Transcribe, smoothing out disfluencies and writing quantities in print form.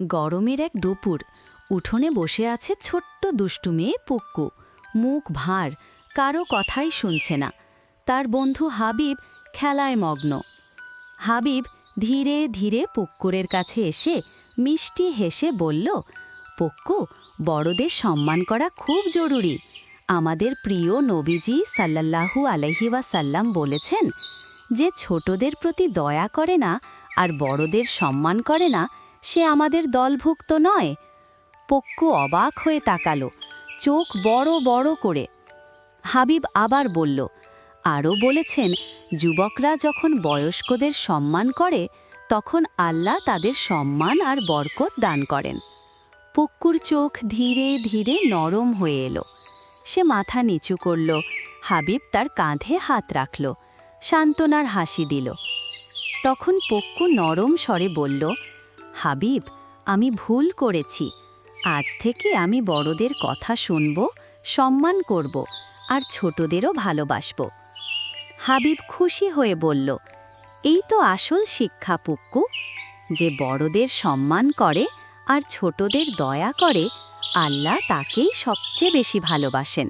গরমের এক দুপুর উঠোনে বসে আছে ছোট্ট দুষ্টু মেয়ে পুক্কু। মুখ ভার, কারো কথাই শুনছে না। তার বন্ধু হাবিব খেলায় মগ্ন। হাবিব ধীরে ধীরে পুক্কুরের কাছে এসে মিষ্টি হেসে বলল, পুক্কু, বড়দের সম্মান করা খুব জরুরি। আমাদের প্রিয় নবীজি সাল্লাল্লাহু আলাইহি ওয়াসাল্লাম বলেছেন, যে ছোটদের প্রতি দয়া করে না আর বড়দের সম্মান করে না, সে আমাদের দলভুক্ত নয়। পুক্কু অবাক হয়ে তাকালো, চোখ বড় বড় করে। হাবিব আবার বলল, আরও বলেছেন, যুবকরা যখন বয়স্কদের সম্মান করে তখন আল্লাহ তাদের সম্মান আর বরকত দান করেন। পুক্কুর চোখ ধীরে ধীরে নরম হয়ে এলো। সে মাথা নিচু করল। হাবিব তার কাঁধে হাত রাখল, সান্ত্বনার হাসি দিল। তখন পুক্কু নরম স্বরে বলল, হাবিব, আমি ভুল করেছি। আজ থেকে আমি বড়দের কথা শুনব, সম্মান করব আর ছোটদেরও ভালোবাসব। হাবিব খুশি হয়ে বলল, এই তো আসল শিক্ষা পুক্কু। যে বড়দের সম্মান করে আর ছোটদের দয়া করে, আল্লাহ তাকেই সবচেয়ে বেশি ভালোবাসেন।